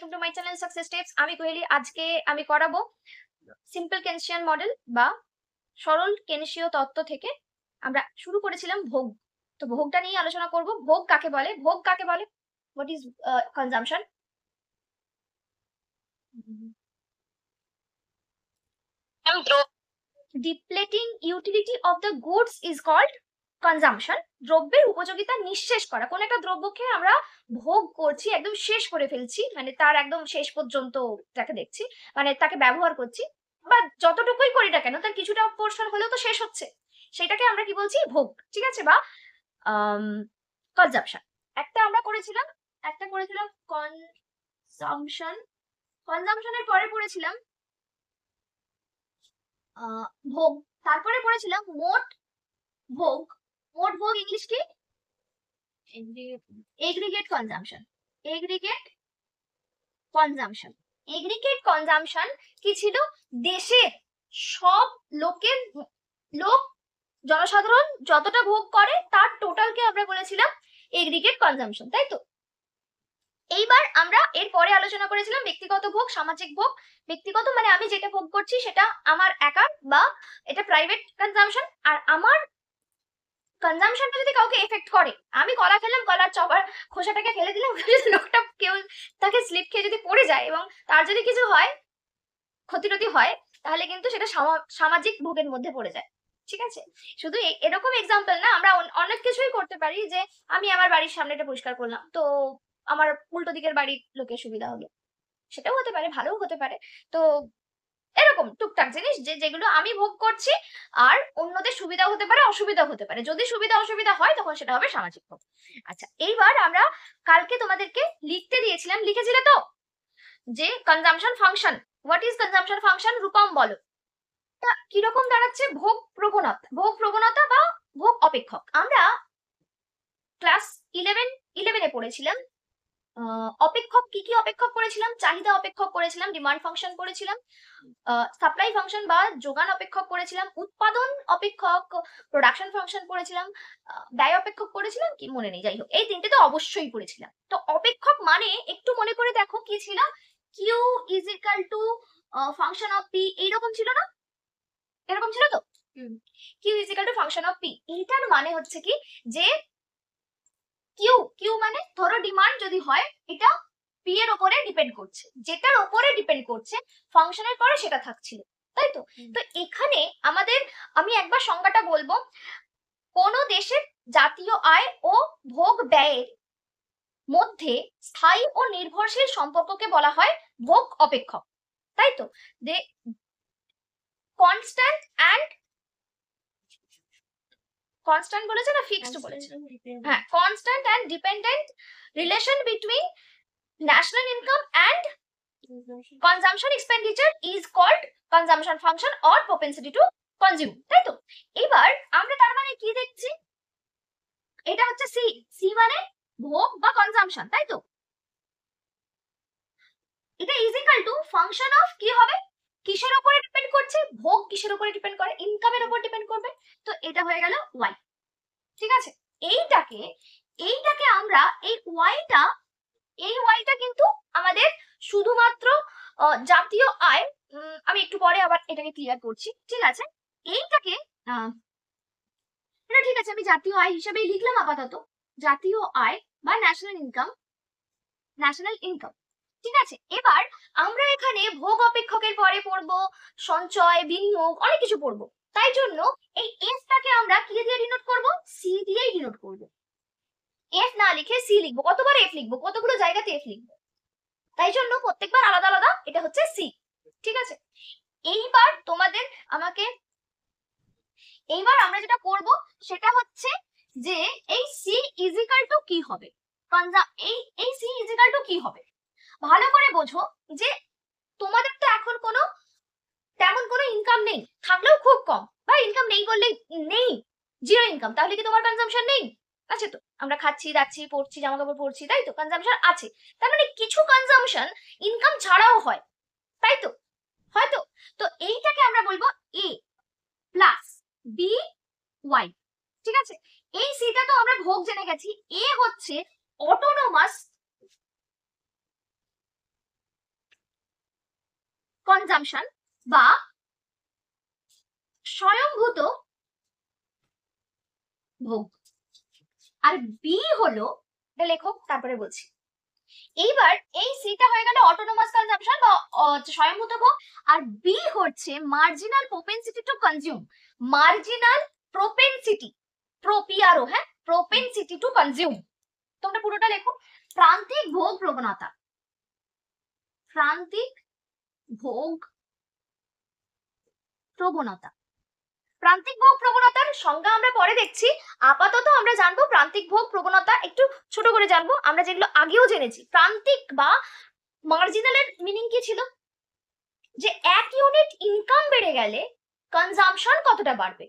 Welcome to my channel success tips. আমি কোহেলি। আজকে আমি করাবো সিম্পল কেনসিয়ান মডেল বা সরল কেনসীয় তত্ত্ব থেকে আমরা শুরু করেছিলাম ভোগ। তো ভোগটা নিয়ে আলোচনা করব। ভোগ কাকে বলে? ভোগ কাকে বলে? What is consumption? Depleting utility of the goods is called consumption. দ্রব্যের উপযোগিতা নিঃশেষ করা। কোন একটা দ্রব্যকে আমরা ভোগ করছি, একদম শেষ করে ফেলছি, মানে তার একদম শেষ পর্যন্ত যাকে দেখছি, মানে তাকে ব্যবহার করছি, বা যতটুকুই করি না কেন তার কিছুটা পোর্শন হলেও তো শেষ হচ্ছে, সেটাকে আমরা কি বলছি? ভোগ। ঠিক আছে? বা কনজাম্পশন। একটা করেছিলাম কনজাম্পশন। কনজাম্পশনের পরে পড়েছিলাম ভোগ। তারপরে পড়েছিলাম মোট ভোগ। মোট ভোগ ইংলিশ কি? Aggregate consumption. Aggregate consumption. Aggregate consumption কি ছিল? দেশের সব লোক জনসাধারণ যতটা ভোগ করে তার টোটালকে আমরা বলেছিলাম এগ্রিগেট কনজাম্পশন, তাই তো? এইবার আমরা এর পরে আলোচনা করেছিলাম ব্যক্তিগত ভোগ, সামাজিক ভোগ। ব্যক্তিগত মানে আমি যেটা ভোগ করছি সেটা আমার একার, বা এটা প্রাইভেট কনজাম্পশন। আর আমার কনজাম্পশনটা যদি কাউকে এফেক্ট করে, আমি কলা খেলাম, কলার চপার খোসাটাকে ফেলে দিলাম, লোকটা কেউ তাকে স্লিপ খেয়ে যদি পড়ে যায় এবং তার যদি কিছু হয়, ক্ষতিরতি হয়, তাহলে কিন্তু সেটা সামাজিক ভোগের মধ্যে পড়ে যায়। ঠিক আছে? শুধু এরকম এক্সাম্পল না, আমরা অনেক কিছুই করতে পারি। যে আমি আমার বাড়ির সামনেটা পরিষ্কার করলাম, তো আমার উল্টো দিকের বাড়ির লোকের সুবিধা হলো, সেটাও হতে পারে, ভালোও হতে পারে। তো এরকম টুকটাক জিনিস যেগুলো আমি ভোগ করছি, আর অন্যদের সুবিধা হতে পারে, অসুবিধা হতে পারে। যদি সুবিধা অসুবিধা হয় তখন সেটা হবে সামাজিক ভোগ। আচ্ছা, এইবার আমরা কালকে তোমাদেরকে লিখতে দিয়েছিলাম, লিখেছিলে তো, যে consumption function. What is consumption function? Rupam বলো। কিরকম দাঁড়াচ্ছে? ভোগ প্রবণতা বা ভোগ অপেক্ষক। আমরা ক্লাস 11 পড়েছিলাম অপেক্ষক। কি কি অপেক্ষক পড়েছিলাম? চাহিদা অপেক্ষক পড়েছিলাম, ডিমান্ড ফাংশন পড়েছিলাম, সাপ্লাই ফাংশন বা যোগান অপেক্ষক পড়েছিলাম, উৎপাদন অপেক্ষক, প্রোডাকশন ফাংশন পড়েছিলাম, ব্যয় অপেক্ষক পড়েছিলাম, কি মনে নেই, যাই হোক এই তিনটে তো অবশ্যই পড়েছিলাম। তো অপেক্ষক মানে একটু মনে করে দেখো কি ছিল? Q is equal to function of P, এইরকম ছিল না? এরকম ছিল তো? Q is equal to function of P. এইটার মানে হচ্ছে কি, যে কিউ মানে ধরো ডিমান্ড যদি হয়, এটা পি এর উপরে ডিপেন্ড করছে, যেটার উপরে ডিপেন্ড করছে ফাংশনের পরে সেটা থাকছিল, তাই তো? তো এখানে আমাদের, আমি একবার সংজ্ঞাটা বলবো। কোন দেশের জাতীয় আয় ও ভোগ ব্যয়ের মধ্যে স্থায়ী ও নির্ভরশীল সম্পর্ককে বলা হয় ভোগ অপেক্ষক, তাই তো? যে কনস্ট্যান্ট বলেছে না ফিক্সড বলেছে? হ্যাঁ, constant and dependent relation between national income and consumption expenditure is called consumption function or propensity to consume, তাই তো? এবার আমরা তার মানে কি দেখছি? এটা হচ্ছে সি। সি মানে ভোগ বা কনজাম্পশন, তাই তো? এটা is equal to function of কি হবে? কিসের উপরে ডিপেন্ড করছে? ভোগ কিসের উপরে ডিপেন্ড করে? ইনকামের উপর ডিপেন্ড করবে। তো এটা হয়ে গেল ওয়াই। ঠিক আছে? এইটাকে আমরা এই ওয়াইটা কিন্তু আমাদের শুধুমাত্র জাতীয় আয়, আমি একটু পরে আবার এটাকে ক্লিয়ার করছি, ঠিক আছে? এইটাকে এটা ঠিক আছে, আমি জাতীয় আয় হিসেবেই লিখলাম আপাতত, জাতীয় আয় বা ন্যাশনাল ইনকাম। ঠিক আছে? এবার আমরা এখানে ভোগ অপেক্ষকের পরে পড়বো সঞ্চয়, বিনিয়োগ, অনেক কিছু পড়বো। তাই জন্য এই এফটাকে আমরা কি দিয়ে ডিনোট করব? সি দিয়েই ডিনোট করব। এফ না লিখে সি লিখবো। কতবার এফ লিখবো? কতগুলো জায়গাতে এফ লিখবো, তাই জন্য প্রত্যেকবার আলাদা আলাদা এটা হচ্ছে সি। ঠিক আছে? এইবার আমরা যেটা করব সেটা হচ্ছে যে এই সি ইজ ইকুয়াল টু কি হবে? এই সি ইজ ইকুয়াল টু কি হবে? ভালো করে বোঝো যে তোমাদের তো এখন তেমন কোনো ইনকাম নেই, থাকলেও খুব কম, বা ইনকাম নেই বললেই নেই, জিরো ইনকাম। তাহলে কি তোমার কনজাম্পশন নেই? আছে তো। আমরা খাচ্ছি, দাচ্ছি, পড়ছি, জামা কাপড় পরছি, তাই তো? কনজাম্পশন আছে। তার মানে কিছু কনজাম্পশন ইনকাম ছাড়াও হয়, তাই তো? হয়তো। তো এইটাকে আমরা বলবো এ প্লাস বি ওয়াই। ঠিক আছে? এই সিটা তো আমরা ভোগ জেনে গেছি। এ হচ্ছে অটোনোমাস কনজাম্পশন বা স্বয়ংভূত ভোগ। আর বি হলো, এটা লেখো তারপরে বলছি। এইবার এই সিটা হয়ে গেল অটোনোমাস কনজাম্পশন বা স্বয়ংভূত ভোগ, আর বি হচ্ছে মার্জিনাল প্রোপেনসিটি টু কনজিউম। মার্জিনাল প্রোপেনসিটি, প্রোপিআরও, হ্যাঁ, প্রোপেনসিটি টু কনজিউম। তোমরা পুরোটা লেখো। প্রান্তিক ভোগ প্রবণতা, প্রান্তিক ভোগ প্রবণতা। প্রান্তিক ভোগ প্রবণতার সংজ্ঞা আমরা পরে দেখছি। আপাতত আমরা জানবো প্রান্তিক ভোগ প্রবণতা একটু ছোট করে জানবো, আমরা যেগুলো আগেও জেনেছি। প্রান্তিক বা মার্জিনালের মিনিং কি ছিল? যে 1 ইউনিট ইনকাম বেড়ে গেলে কনজাম্পশন কতটা বাড়বে।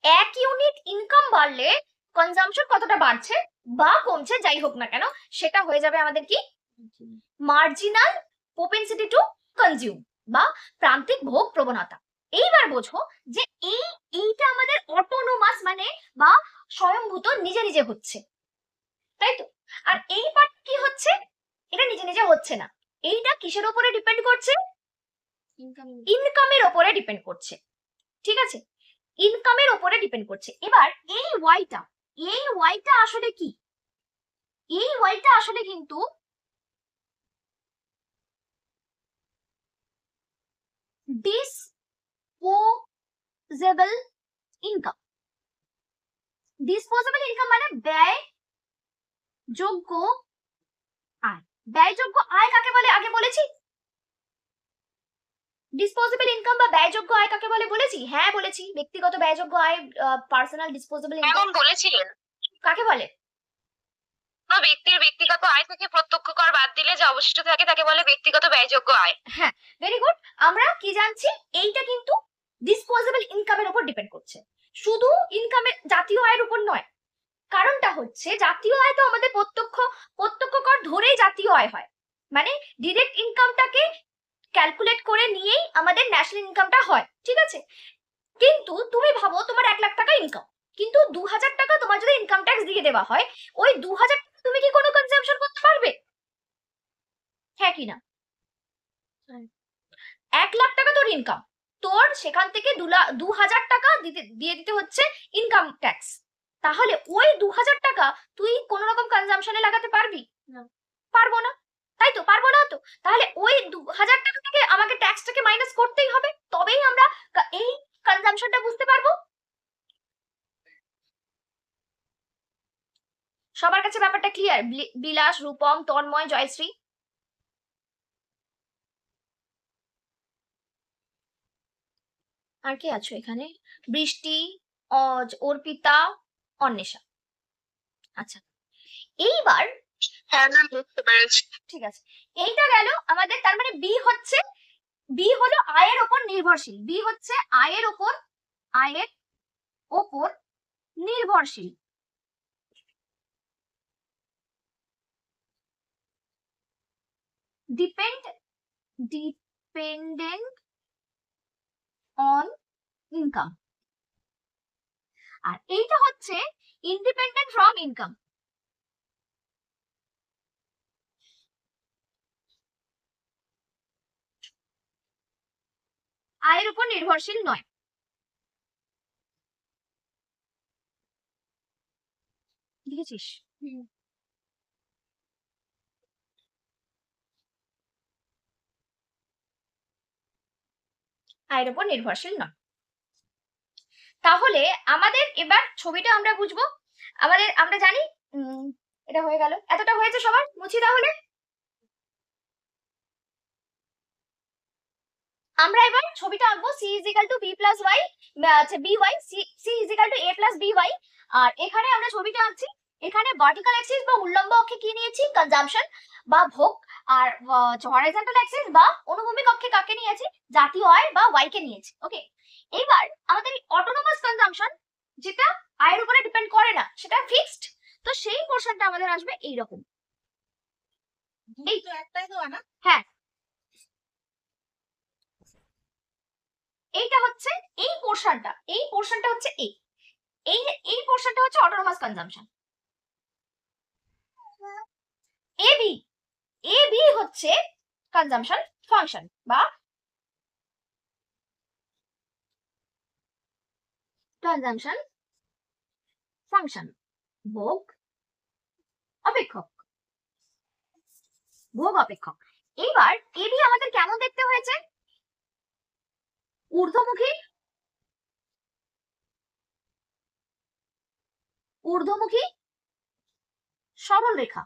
1 ইউনিট ইনকাম বাড়লে কনজাম্পশন কতটা বাড়ছে বা কমছে, যাই হোক না কেন, সেটা হয়ে যাবে আমাদের কি মার্জিনাল প্রোপেনসিটি টু কনজিউম বা প্রান্তিক ভোগ প্রবণতা। এইবার বোঝো যে এইটা আমাদের অটোনোমাস মানে বা স্বয়ংভূত, নিজে নিজে হচ্ছে, তাই তো। আর এই পার্ট কি হচ্ছে, এটা নিজে নিজে হচ্ছে না, এইটা কিসের উপরে ডিপেন্ড করছে? ইনকামের উপরে ডিপেন্ড করছে, ঠিক আছে, ইনকামের উপরে ডিপেন্ড করছে। এবার এই ওয়াইটা আসলে কি? এই ওয়াইটা আসলে কিন্তু ডিসপোজেবল ইনকাম। ডিসপোজেবল ইনকাম মানে ব্যয়যোগ্য আয়। ব্যয়যোগ্য আয় কাকে বলে আগে বলেছি? ডিসপোজেবল ইনকাম বা ব্যয়যোগ্য আয় কাকে বলে বলেছি? হ্যাঁ বলেছি, ব্যক্তিগত ব্যয়যোগ্য আয়, পার্সোনাল ডিসপোজেবল ইনকাম বলেছিলেন। কাকে বলে? ব্যক্তির ব্যক্তিগত আয় থেকে প্রত্যক্ষ কর বাদ দিলে যে অবশিষ্ট থাকে তাকে বলে ব্যক্তিগত ব্যয়যোগ্য আয়। হ্যাঁ, ভেরি গুড। আমরা কি জানছি, এইটা কিন্তু ডিসপোজেবল ইনকামের উপর ডিপেন্ড করছে, শুধু ইনকামের জাতীয় আয়ের উপর নয়। কারণটা হচ্ছে জাতীয় আয় তো আমাদের প্রত্যক্ষ কর ধরেই জাতীয় আয় হয়, মানে ডিরেক্ট ইনকামটাকে ক্যালকুলেট করে নিয়েই আমাদের ন্যাশনাল ইনকামটা হয়, ঠিক আছে। কিন্তু তুমি ভাবো তোমার 1 লাখ টাকা ইনকাম, কিন্তু 2000 টাকা তোমার যদি ইনকাম ট্যাক্স দিয়ে দেওয়া হয়, ওই 2000 টাকা তুমি কি কোনো কনজাম্পশন করতে পারবে? হ্যাঁ কি না? 1 লাখ টাকা তোর ইনকাম, তোর সেখান থেকে 2000 টাকা দিয়ে দিতে হচ্ছে ইনকাম ট্যাক্স, তাহলে ওই 2000 টাকা তুই কোন রকম কনজাম্পশনে লাগাতে পারবি না? পারবো না, তাই তো, পারবো না তো। তাহলে ওই 2000 টাকা থেকে আমাকে ট্যাক্সটাকে মাইনাস করতেই হবে, তবেই আমরা এই কনজাম্পশনটা বুঝতে পারবো। সবার কাছে ব্যাপারটা ক্লিয়ার? বিলাস, রূপম, তন্ময়, জয়শ্রী, আর কে আছো এখানে? বৃষ্টি, অর্পিতা, অন্বেষা। আচ্ছা, এইবার হ্যাঁ ম্যাম, বুঝতে পেরেছি। ঠিক আছে, এইটা গেল আমাদের। তার মানে বি হলো আয়ের ওপর নির্ভরশীল। বি হচ্ছে আয়ের ওপর নির্ভরশীল। Dependent on income. আর এইটা হচ্ছে ইন্ডিপেন্ডেন্ট ফ্রম ইনকাম। আয়ের উপর নির্ভরশীল নয়। লিখেছিস? আয়ের উপর নির্ভরশীল নয়। তাহলে আমাদের এবার ছবিটা আমরা বুঝবো। আমরা জানি এটা হয়ে গেল, এতটা হয়েছে সবার, মুছি তাহলে। আমরা এবার ছবিটা আঁকবো। c is equal to b plus y, আচ্ছা by, c is equal to a plus by। আর এখানে আমরা ছবিটা আঁকছি, এখানে ভার্টিক্যাল অ্যাক্সিস বা উল্লম্ব অক্ষে কি নিয়েছি? কনজাম্পশন বা ভোগ। আর হরাইজন্টাল অ্যাক্সিস বা অনুভূমিক অক্ষে কাকে নিয়েছি? জাতীয় আয় বা y কে নিয়েছি। ওকে, এবার আমাদের অটোনোমাস কনজাম্পশন, যেটা আয়ের উপরে ডিপেন্ড করে না, সেটা ফিক্সড, তো সেই পোরশনটা আমাদের আসবে এইরকম। এই তো একটাই তো না? হ্যাঁ, এইটা হচ্ছে এই পোরশনটা হচ্ছে এই পোরশনটা হচ্ছে অটোনোমাস কনজাম্পশন। এবি হচ্ছে কনজাম্পশন ফাংশন বা কনজাম্পশন ফাংশন, ভোগ অপেক্ষক, ভোগ অপেক্ষক। এবার এবি আমাদের কেমন দেখতে হয়েছে? ঊর্ধ্বমুখী, ঊর্ধ্বমুখী সরল রেখা।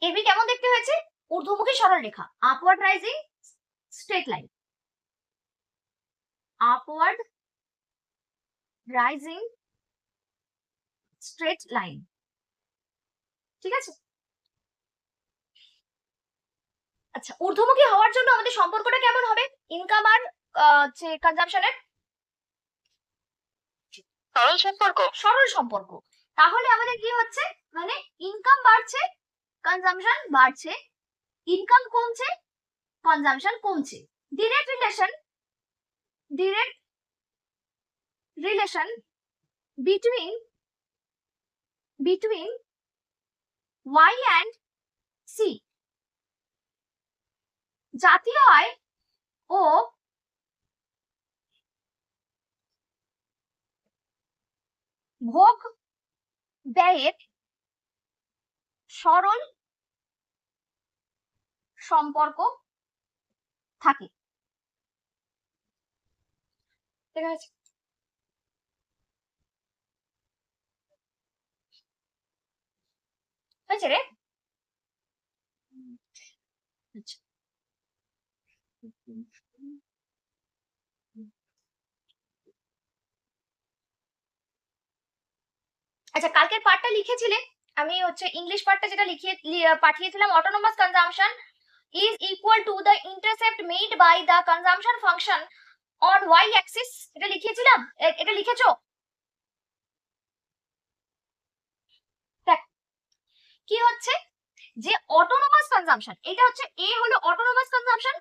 এবি কেমন দেখতে হয়েছে? ঊর্ধ্বমুখী সরল রেখা, upward rising straight line, upward rising straight line. ঠিক আছে? আচ্ছা, ঊর্ধ্বমুখী হওয়ার জন্য আমাদের সম্পর্কটা কেমন হবে? ইনকাম আর যে কনজাম্পশনের সরল সম্পর্ক। সরল সম্পর্ক। তাহলে আমাদের কি হচ্ছে, মানে ইনকাম বাড়ছে, কনজাম্পশন বাড়ছে, ইনকাম কমছে, কনজাম্পশন কমছে। Direct relation, direct relation between Y and C, জাতীয় আয় ও ভোগ ব্যয়ের সরল সম্পর্ক থাকে। ঠিক আছে? হয়েছে রে? আচ্ছা, আচ্ছা, কালকের পার্টটা লিখেছিলে, আমি হচ্ছে ইংলিশ পার্টটা যেটা পাঠিয়েছিলাম, autonomous consumption is equal to the intercept made by the consumption function on y axis, এটা লিখিয়েছিলাম, এটা লিখেছো? দেখ কি হচ্ছে, যে অটোনোমাস কনজাম্পশন, এটা হচ্ছে এ হলো অটোনোমাস কনজাম্পশন,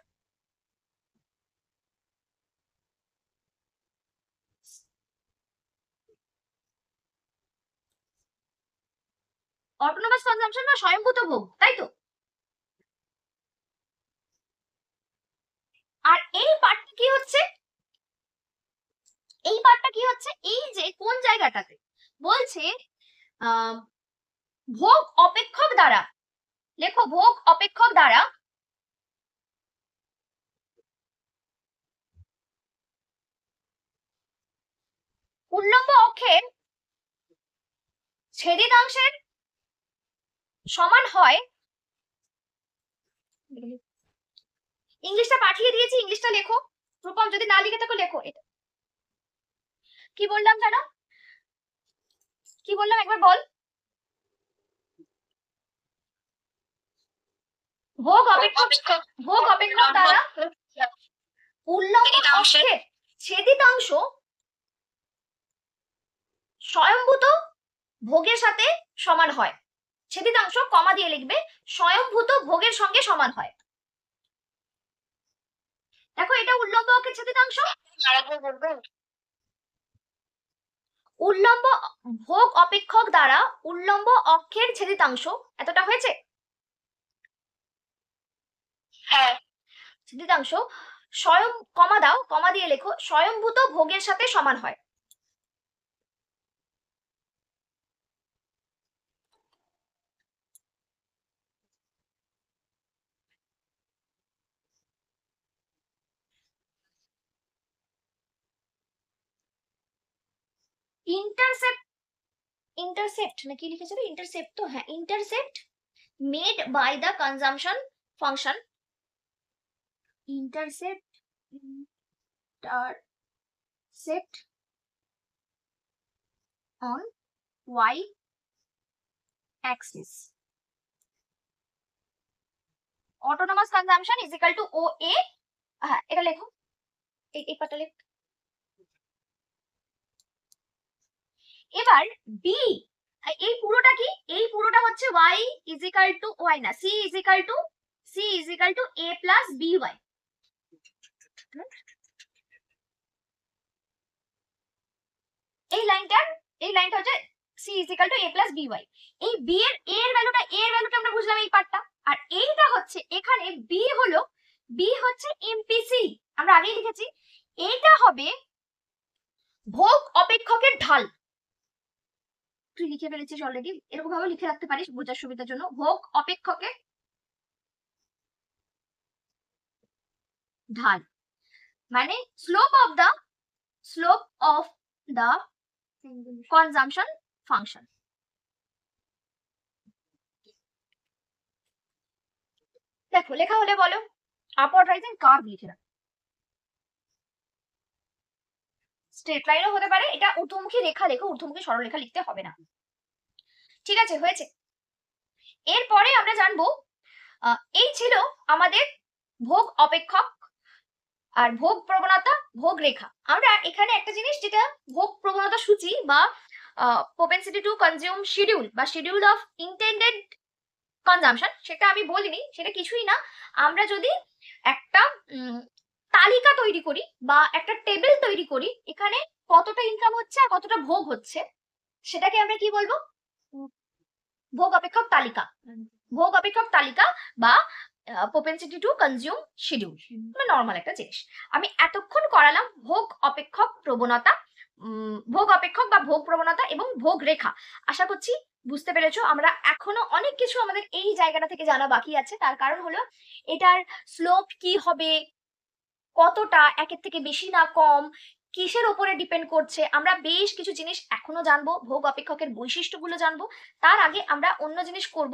অটোনোমাস কনজাম্পশন বা স্বয়ংভূত ভোগ, তাই তো? আর এই পার্টটা কি হচ্ছে, এই পার্টটা কি হচ্ছে, এই যে কোন জায়গাটাতে বলছে ভোগ অপেক্ষক দ্বারা, লেখো ভোগ অপেক্ষক দ্বারা উল্লম্ব অক্ষের ছেদিতাংশের সমান হয়। ইংলিশটা পাঠিয়ে দিয়েছি, ইংলিশটা লেখো। রূপম যদি না লিখে থাকো লেখো। এটা কি বললাম জানো, কি বললাম একবার বল। ভোগ অপেক্ষক দ্বারা উল্লম্ব অক্ষের ছেদিতাংশ স্বয়ংভূত ভোগের সাথে সমান হয়। ছেদিতাংশ কমা দিয়ে লিখবে, স্বয়ংভূত ভোগের সঙ্গে সমান হয়। দেখো এটা উল্লম্ব অক্ষের ছেদিতাংশ, উল্লম্ব ভোগ অপেক্ষক দ্বারা উল্লম্ব অক্ষের ছেদিতাংশ, এতটা হয়েছে? হ্যাঁ, ছেদিতাংশ স্বয়ং, কমা দাও, কমা দিয়ে লেখো, স্বয়ংভূত ভোগের সাথে সমান হয়। ইন্টারসেপ্ট না কি লিখেছিল, ইন্টারসেপ্ট তো, হ্যাঁ, intercept made by the consumption function, intercept on y axis, autonomous consumption is equal to OA, হ্যাঁ এটা লেখো, এই পার্টটা লেখো। এবার বি, এই পুরোটা কি, এই পুরোটা হচ্ছে y is equal to y না, c is equal to a plus by, এই লাইনটা হচ্ছে c is equal to a plus by। এই b এর ভ্যালুটা আমরা বুঝলাম এই পার্টটা, আর এইটা হচ্ছে হবে ভোগ অপেক্ষকের ঢাল। তুই লিখে ফেলেছিস অলরেডি, এরকম ভাবে লিখে রাখতে পারিস বোঝার সুবিধার জন্য। ভোগ অপেক্ষকের ঢাল মানে slope of the consumption function. দেখো লেখা হলে বলো, আপওয়ার্ড রাইজিং কার্ভ লিখে রাখ। স্ট্রেট লাইনও হতে পারে, এটা ঊর্ধ্বমুখী রেখা লেখো, ঊর্ধ্বমুখী সরলরেখা লিখতে হবে না। ঠিক আছে, হয়েছে। এরপরে আমরা জানবো এই ছিল আমাদের ভোগ অপেক্ষক আর ভোগ প্রবণতা, ভোগ রেখা। আমরা এখানে একটা জিনিস, যেটা ভোগ প্রবণতা সূচি বা propensity টু কনজিউম শিডিউল বা শিডিউল অফ ইন্টেন্ডেড কনজাম্পশন, সেটা আমি বলিনি, সেটা কিছুই না। আমরা যদি একটা তালিকা তৈরি করি বা একটা টেবিল তৈরি করি, এখানে কতটা ইনকাম হচ্ছে আর কতটা ভোগ হচ্ছে, সেটাকে আমরা কি বলবো? ভোগ অপেক্ষক তালিকা। ভোগ অপেক্ষক তালিকা বা propensity to consume schedule, normal একটা জিনিস। আমি এতক্ষণ করালাম ভোগ অপেক্ষক প্রবণতা, ভোগ অপেক্ষক বা ভোগ প্রবণতা এবং ভোগ রেখা। আশা করছি বুঝতে পেরেছো। আমরা এখনো অনেক কিছু আমাদের এই জায়গাটা থেকে জানা বাকি আছে। তার কারণ হলো এটার স্লোপ কি হবে, কতটা, একের থেকে বেশি না কম, কিসের উপরে ডিপেন্ড করছে, আমরা বেশ কিছু জিনিস এখনো জানবো। ভোগ অপেক্ষকের বৈশিষ্ট্যগুলো জানবো। তার আগে আমরা অন্য জিনিস করব।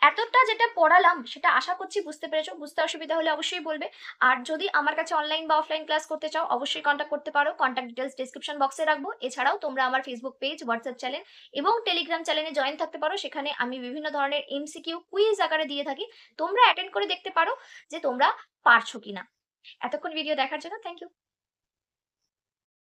এতটা যেটা পড়ালাম সেটা আশা করছি বুঝতে পেরেছো। বুঝতে অসুবিধা হলে অবশ্যই বলবে। আর যদি আমার কাছে অনলাইন বা অফলাইন ক্লাস করতে চাও, অবশ্যই কন্ট্যাক্ট করতে পারো। কন্ট্যাক্ট ডিটেলস ডেসক্রিপশন বক্সে রাখবো। এছাড়াও তোমরা আমার ফেসবুক পেজ, হোয়াটসঅ্যাপ চ্যানেল এবং টেলিগ্রাম চ্যানেলে জয়েন থাকতে পারো। সেখানে আমি বিভিন্ন ধরনের এমসিকিউ কুইজ আকারে দিয়ে থাকি। তোমরা অ্যাটেন্ড করে দেখতে পারো যে তোমরা পারছো কিনা। এতক্ষণ ভিডিও দেখার জন্য থ্যাংক ইউ।